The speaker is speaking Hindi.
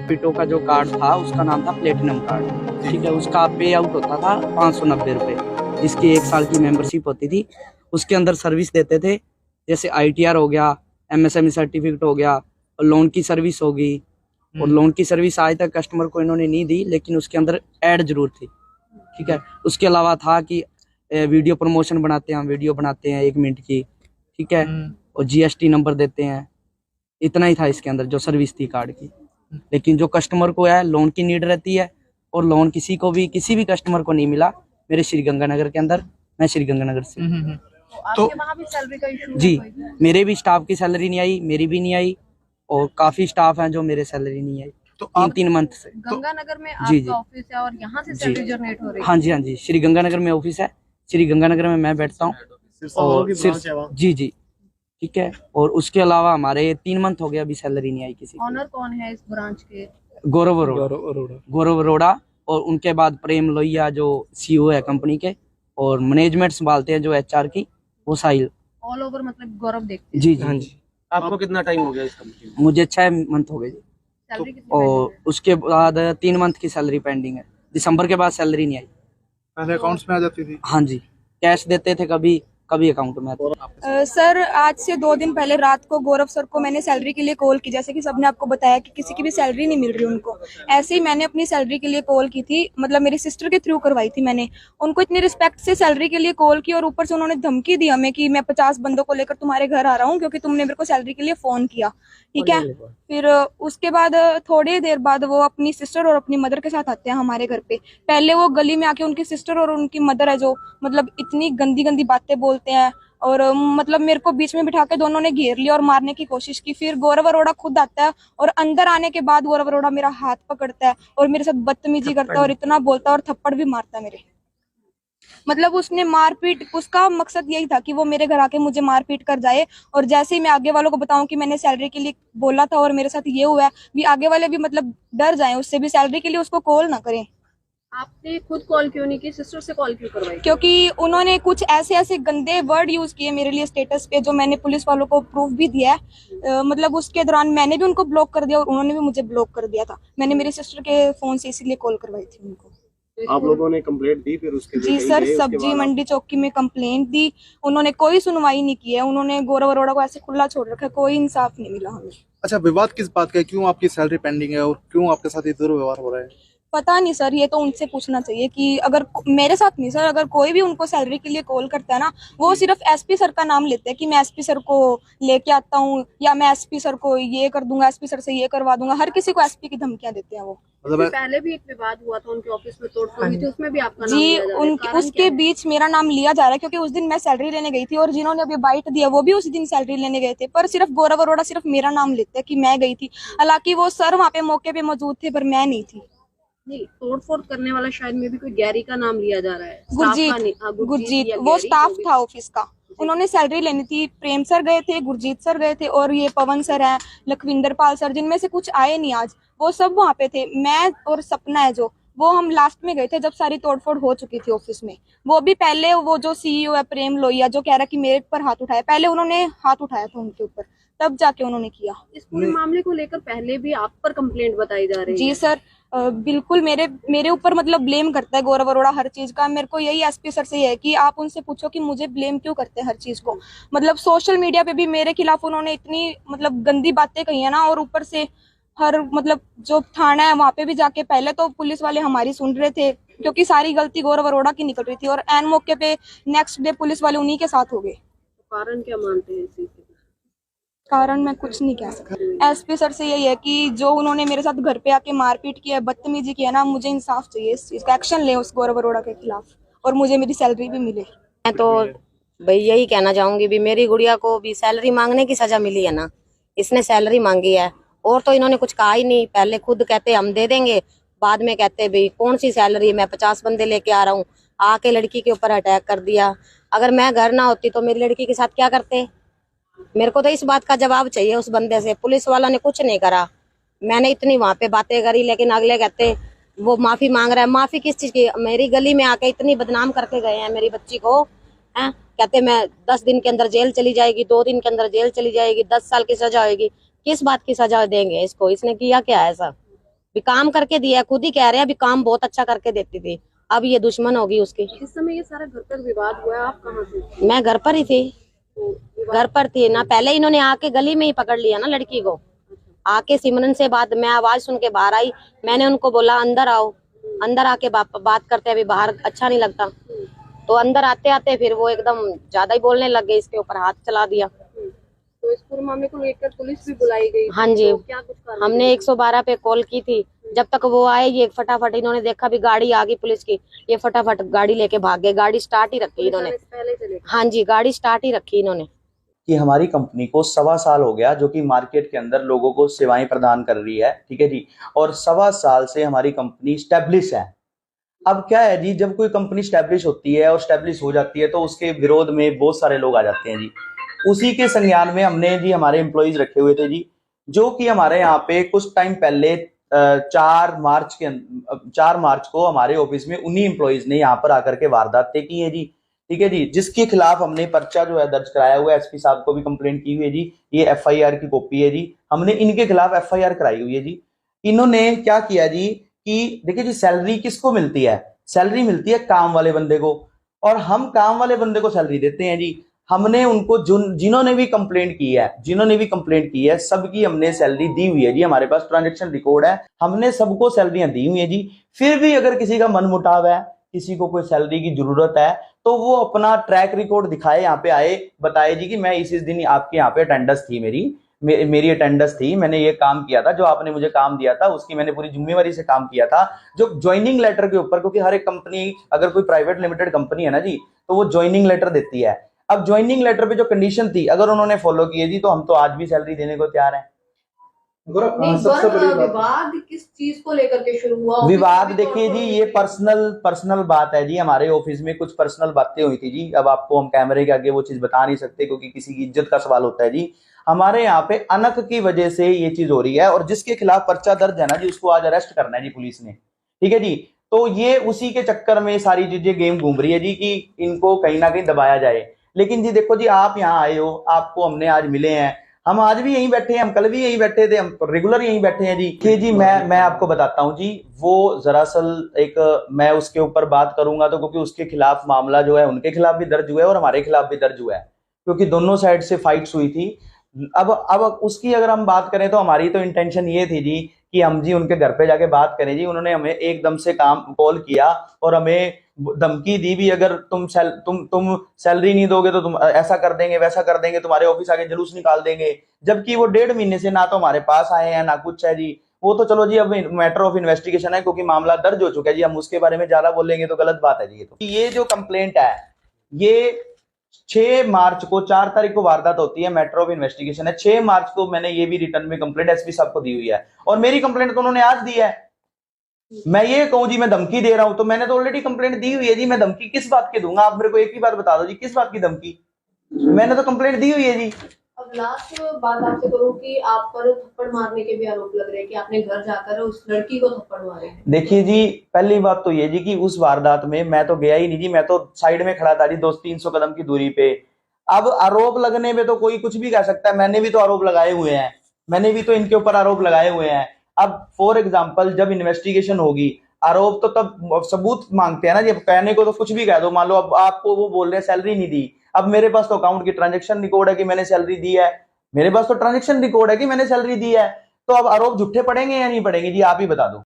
पिटो का जो कार्ड था उसका नाम था प्लेटिनम कार्ड, ठीक है। उसका पे आउट होता था 590 रुपये, जिसकी 1 साल की मेंबरशिप होती थी। उसके अंदर सर्विस देते थे, जैसे ITR हो गया, MSME सर्टिफिकेट हो गया, और लोन की सर्विस होगी। और लोन की सर्विस आज तक कस्टमर को इन्होंने नहीं दी, लेकिन उसके अंदर ऐड जरूर थी, ठीक है। उसके अलावा था कि वीडियो प्रमोशन बनाते हैं, हम वीडियो बनाते हैं 1 मिनट की, ठीक है, और GST नंबर देते हैं। इतना ही था इसके अंदर जो सर्विस थी कार्ड की। लेकिन जो कस्टमर को है लोन की नीड रहती है, और लोन किसी भी कस्टमर को नहीं मिला मेरे श्री गंगानगर के अंदर। मैं श्री गंगानगर से तो आपके वहाँ भी सैलरी का इशू जी, मेरे भी स्टाफ की सैलरी नहीं आई, मेरी भी नहीं आई, और काफी स्टाफ हैं जो मेरे सैलरी नहीं आई तो 3 मंथ से। गंगानगर में जी, आपका ऑफिस है और यहाँ से सैलरी जनरेट हो रही है? हाँ जी, हाँ जी, श्री गंगानगर में ऑफिस है। श्री गंगानगर में मैं बैठता हूँ, और जी जी, ठीक है। और उसके अलावा हमारे 3 मंथ हो गया, अभी सैलरी नहीं आई किसी की। ऑनर कौन है इस ब्रांच के? गौरव अरोड़ा, और उनके बाद प्रेम लोहिया जो CEO है कंपनी के, और मैनेजमेंट संभालते हैं जो HR की, वो साहिल। ऑल ओवर मतलब गौरव देखते हैं? जी जी, हाँ जी। आपको कितना टाइम हो गया इस कंपनी में? मुझे 6 मंथ हो गए जी। सैलरी कितनी और उसके बाद 3 मंथ की सैलरी पेंडिंग है। दिसंबर के बाद सैलरी नहीं आई। पहले अकाउंट्स में आ जाती थी? हाँ जी, कैश देते थे, कभी कभी अकाउंट में आता। सर आज से 2 दिन पहले रात को गौरव सर को मैंने सैलरी के लिए कॉल की, जैसे कि सबने आपको बताया कि किसी की भी सैलरी नहीं मिल रही उनको। ऐसे ही मैंने अपनी सैलरी के लिए कॉल की थी, मतलब मेरी सिस्टर के थ्रू करवाई थी मैंने। उनको इतनी रिस्पेक्ट से सैलरी के लिए कॉल की, और ऊपर से उन्होंने धमकी दी हमें कि मैं 50 बंदों को लेकर तुम्हारे घर आ रहा हूँ क्योंकि तुमने मेरे को सैलरी के लिए फोन किया, ठीक है। फिर उसके बाद थोड़ी देर बाद वो अपनी सिस्टर और अपनी मदर के साथ आते हैं हमारे घर पे। पहले वो गली में आके उनकी सिस्टर और उनकी मदर है जो मतलब इतनी गंदी गंदी बातें बोलते हैं, और मतलब मेरे को बीच में बिठा के दोनों ने घेर लिया और मारने की कोशिश की। फिर गौरव अरोड़ा खुद आता है, और अंदर आने के बाद गौरव अरोड़ा मेरा हाथ पकड़ता है और मेरे साथ बदतमीजी करता है और इतना बोलता है और थप्पड़ भी मारता है मेरे। मतलब उसने मारपीट, उसका मकसद यही था कि वो मेरे घर आके मुझे मारपीट कर जाए, और जैसे ही मैं आगे वालों को बताऊं कि मैंने सैलरी के लिए बोला था और मेरे साथ ये हुआ है, भी आगे वाले भी मतलब डर जाएं उससे, भी सैलरी के लिए उसको कॉल ना करें। आपने खुद कॉल क्यों नहीं की, सिस्टर से कॉल क्यों करवाई? क्योंकि उन्होंने कुछ ऐसे ऐसे गंदे वर्ड यूज किए मेरे लिए स्टेटस पे, जो मैंने पुलिस वालों को प्रूफ भी दिया है। मतलब उसके दौरान मैंने भी उनको ब्लॉक कर दिया और उन्होंने भी मुझे ब्लॉक कर दिया था। मैंने मेरे सिस्टर के फोन से इसीलिए कॉल करवाई थी उनको। आप लोगों ने कंप्लेंट दी फिर उसके? जी सर, सब्जी मंडी चौकी में कंप्लेंट दी, उन्होंने कोई सुनवाई नहीं की है। उन्होंने गौरव अरोड़ा को ऐसे खुला छोड़ रखा है, कोई इंसाफ नहीं मिला हमें। अच्छा, विवाद किस बात का है? क्यों आपकी सैलरी पेंडिंग है और क्यों आपके साथ ये दुर्व्यवहार हो रहा है? पता नहीं सर, ये तो उनसे पूछना चाहिए कि अगर मेरे साथ नहीं सर, अगर कोई भी उनको सैलरी के लिए कॉल करता है ना, वो सिर्फ SP सर का नाम लेते हैं कि मैं SP सर को लेके आता हूँ, या मैं SP सर को ये कर दूंगा, SP सर से ये करवा दूंगा। हर किसी को SP की धमकियां देते हैं वो। मतलब पहले भी एक विवाद हुआ था उनके ऑफिस में, तोड़फोड़ हुई थी, उसमें भी आपका नाम जी, लिया जा रहा है। कारण उसके क्या है? बीच मेरा नाम लिया जा रहा है क्योंकि उस दिन मैं सैलरी लेने गई थी, और जिन्होंने अभी बाइट दिया वो भी उस दिन सैलरी लेने गए थे, पर सिर्फ गौरव अरोड़ा सिर्फ मेरा नाम लेते हैं कि मैं गई थी। हालांकि वो सर वहाँ पे मौके पे मौजूद थे, पर मैं नहीं थी। नहीं, तोड़फोड़ करने वाला शायद में भी कोई गैरी का नाम लिया जा रहा है। गुरजीत वो स्टाफ था ऑफिस का, उन्होंने सैलरी लेनी थी। प्रेम सर गए थे, गुरजीत सर गए थे, और ये पवन सर है, लखविंदर पाल सर, जिनमें से कुछ आए नहीं आज, वो सब वहाँ पे थे। मैं और सपना है जो, वो हम लास्ट में गए थे जब सारी तोड़फोड़ हो चुकी थी ऑफिस में। वो भी पहले वो जो CEO है प्रेम लोहिया, जो कह रहा कि मेरे पर हाथ उठाया, पहले उन्होंने हाथ उठाया था उनके ऊपर, तब जाके उन्होंने किया। इस पूरे मामले को लेकर पहले भी आप पर कंप्लेंट बताई जा रही है? जी सर, बिल्कुल मेरे ऊपर मतलब ब्लेम करता है गौरव अरोड़ा हर चीज का। मेरे को यही SP सर से है कि आप उनसे पूछो कि मुझे ब्लेम क्यों करते हैं हर चीज को। मतलब सोशल मीडिया पे भी मेरे खिलाफ उन्होंने इतनी मतलब गंदी बातें कही है ना, और ऊपर से हर मतलब जो थाना है वहां पे भी जाके, पहले तो पुलिस वाले हमारी सुन रहे थे क्योंकि सारी गलती गौरव अरोड़ा की निकल रही थी, और एन मौके पे नेक्स्ट डे पुलिस वाले उन्हीं के साथ हो गए। कारण क्या मानते हैं इस चीज के? कारण मैं कुछ नहीं कह सकती। SP सर से यही है कि जो उन्होंने मेरे साथ घर पे आके मारपीट की है, बदतमीजी की है ना, मुझे इंसाफ चाहिए, इस चीज का एक्शन ले उस गौरव अरोड़ा के खिलाफ, और मुझे मेरी सैलरी भी मिले। मैं तो भाई यही कहना चाहूंगी भी मेरी गुड़िया को भी सैलरी मांगने की सजा मिली है ना, इसने सैलरी मांगी है, और तो इन्होंने कुछ कहा ही नहीं। पहले खुद कहते हम दे देंगे, बाद में कहते भाई कौन सी सैलरी, मैं 50 बंदे लेके आ रहा हूँ, आके लड़की के ऊपर अटैक कर दिया। अगर मैं घर ना होती तो मेरी लड़की के साथ क्या करते? मेरे को तो इस बात का जवाब चाहिए उस बंदे से। पुलिस वाला ने कुछ नहीं करा, मैंने इतनी वहां पे बातें करी, लेकिन अगले कहते वो माफी मांग रहा है। माफी किस चीज की? मेरी गली में आके इतनी बदनाम करके गए हैं मेरी बच्ची को, हैं? कहते मैं 10 दिन के अंदर जेल चली जाएगी, 2 दिन के अंदर जेल चली जाएगी, 10 साल की सजा होगी। किस बात की सजा देंगे इसको? इसने किया क्या ऐसा? भी काम करके दिया है, खुद ही कह रहे हैं अभी काम बहुत अच्छा करके देती थी, अब ये दुश्मन होगी उसकी। इस समय ये सारा घर पर विवाद हुआ है, आप कहाँ थे? मैं घर पर ही थी, तो विवाद घर पर थी ना। पहले इन्होंने आके गली में ही पकड़ लिया ना लड़की को, आके सिमरन से बात, मैं आवाज सुन के बाहर आई, मैंने उनको बोला अंदर आओ, अंदर आके बात करते हैं, अभी बाहर अच्छा नहीं लगता। तो अंदर आते आते फिर वो एकदम ज्यादा ही बोलने लग गए, इसके ऊपर हाथ चला दिया। तो इस पूरे मामले को लेकर पुलिस भी बुलाई गई? हाँ जी, तो क्या कुछ कार्रवाई हमने 112 पे कॉल की थी। जब तक वो आए ये फटाफट, इन्होंने देखा भी गाड़ी आ गई पुलिस की, ये फटाफट गाड़ी लेके भाग गए। गाड़ी स्टार्ट ही रखी इन्होंने, पुलिस पहले चले गए? हाँ जी, गाड़ी स्टार्ट ही रखी इन्होंने। कि हमारी कंपनी को 1.25 साल हो गया जो कि मार्केट के अंदर लोगों को सेवाएं प्रदान कर रही है, ठीक है जी, और 1.25 साल से हमारी कंपनी स्टैब्लिश है। अब क्या है जी, जब कोई कंपनी स्टैब्लिश होती है और स्टैब्लिश हो जाती है तो उसके विरोध में बहुत सारे लोग आ जाते हैं जी। उसी के संज्ञान में हमने जी हमारे एम्प्लॉइज रखे हुए थे जी, जो कि हमारे यहाँ पे कुछ टाइम पहले 4 मार्च को हमारे ऑफिस में 19 एम्प्लॉइज ने यहाँ पर आकर के वारदातें की है जी, ठीक है जी, जिसके खिलाफ हमने पर्चा जो है दर्ज कराया हुआ है। एसपी साहब को भी कंप्लेंट की हुई है जी, ये एफआईआर की कॉपी है जी, हमने इनके खिलाफ एफआईआर कराई हुई है जी। इन्होंने क्या किया जी कि देखिए जी, सैलरी किसको मिलती है? सैलरी मिलती है काम वाले बंदे को, और हम काम वाले बंदे को सैलरी देते हैं जी। हमने उनको जिन्होंने भी कंप्लेंट की है सबकी हमने सैलरी दी हुई है जी, हमारे पास ट्रांजैक्शन रिकॉर्ड है, हमने सबको सैलरियां दी हुई है जी। फिर भी अगर किसी का मन मुटाव है, किसी को कोई सैलरी की जरूरत है, तो वो अपना ट्रैक रिकॉर्ड दिखाए, यहाँ पे आए, बताए जी कि मैं इस दिन आपके यहाँ पे अटेंडेंस थी, मेरी अटेंडेंस थी, मैंने ये काम किया था, जो आपने मुझे काम दिया था उसकी मैंने पूरी जिम्मेवारी से काम किया था। जो ज्वाइनिंग लेटर के ऊपर, क्योंकि हर एक कंपनी, अगर कोई प्राइवेट लिमिटेड कंपनी है ना जी, तो वो ज्वाइनिंग लेटर देती है। अब ज्वाइनिंग लेटर पे जो कंडीशन थी, अगर उन्होंने फॉलो की है जी, तो हम तो आज भी सैलरी देने को तैयार हैं। सबसे बड़ी बात, विवाद किस चीज को लेकर के शुरू हुआ? विवाद देखिए जी, ये पर्सनल बात है जी, हमारे ऑफिस में कुछ पर्सनल बातें हुई थी जी। अब आपको हम कैमरे के आगे वो चीज बता नहीं सकते, क्योंकि किसी की इज्जत का सवाल होता है जी। हमारे यहाँ पे अनक की वजह से ये चीज हो रही है, और जिसके खिलाफ पर्चा दर्ज है ना जी, उसको आज अरेस्ट करना है जी पुलिस ने, ठीक है जी। तो ये उसी के चक्कर में सारी चीजें गेम घूम रही है जी, कि इनको कहीं ना कहीं दबाया जाए। लेकिन जी देखो जी, आप यहाँ आए हो, आपको हमने आज मिले हैं, हम आज भी यहीं बैठे हैं, हम कल भी यहीं बैठे थे, हम रेगुलर यहीं बैठे हैं जी। कि जी मैं आपको बताता हूँ जी, वो दरअसल एक, मैं उसके ऊपर बात करूंगा तो क्योंकि उसके खिलाफ मामला जो है उनके खिलाफ भी दर्ज हुआ है और हमारे खिलाफ भी दर्ज हुआ है, क्योंकि दोनों साइड से फाइट्स हुई थी। अब उसकी अगर हम बात करें तो हमारी तो इंटेंशन ये थी जी कि हम जी उनके घर पे जाके बात करें जी। उन्होंने हमें एकदम से कॉल किया और हमें धमकी दी भी, अगर तुम सैलरी नहीं दोगे तो तुम ऐसा कर देंगे, वैसा कर देंगे, तुम्हारे ऑफिस आके जुलूस निकाल देंगे। जबकि वो 1.5 महीने से ना तो हमारे पास आए हैं ना कुछ है जी। वो तो चलो जी अब मैटर ऑफ इन्वेस्टिगेशन है, क्योंकि मामला दर्ज हो चुका है जी, हम उसके बारे में ज्यादा बोलेंगे तो गलत बात है जी। ये जो कंप्लेंट है, ये 6 मार्च को, 4 तारीख को वारदात होती है, मैटर ऑफ इन्वेस्टिगेशन है। 6 मार्च को मैंने ये भी रिटर्न में कंप्लेंट एसपी साहब को दी हुई है, और मेरी कंप्लेंट तो उन्होंने आज दी है। मैं ये कहूं जी मैं धमकी दे रहा हूं, तो मैंने तो ऑलरेडी कंप्लेंट दी हुई है जी। मैं धमकी किस बात की दूंगा? आप मेरे को एक ही बात बता दो जी, किस बात की धमकी? मैंने तो कंप्लेंट दी हुई है जी। अब लास्ट बात आपसे करूं कि आप पर थप्पड़ मारने के भी आरोप लग रहे हैं कि आपने घर जाकर उस लड़की को थप्पड़ मारे हैं। देखिए जी, पहली बात तो ये जी कि उस वारदात में मैं तो गया ही नहीं जी, मैं तो साइड में खड़ा था जी, 200-300 कदम की दूरी पे। अब आरोप लगने पे तो कोई कुछ भी कह सकता है, मैंने भी तो आरोप लगाए हुए हैं, मैंने भी तो इनके ऊपर आरोप लगाए हुए हैं। अब फॉर एग्जाम्पल जब इन्वेस्टिगेशन होगी, आरोप तो तब सबूत मांगते हैं ना जी। कहने को तो कुछ भी कह दो, मान लो अब आपको वो बोल रहे हैं सैलरी नहीं दी, अब मेरे पास तो अकाउंट की ट्रांजेक्शन रिकॉर्ड है कि मैंने सैलरी दी है, मेरे पास तो ट्रांजेक्शन रिकॉर्ड है कि मैंने सैलरी दी है। तो अब आरोप झूठे पड़ेंगे या नहीं पड़ेंगे जी, आप ही बता दो।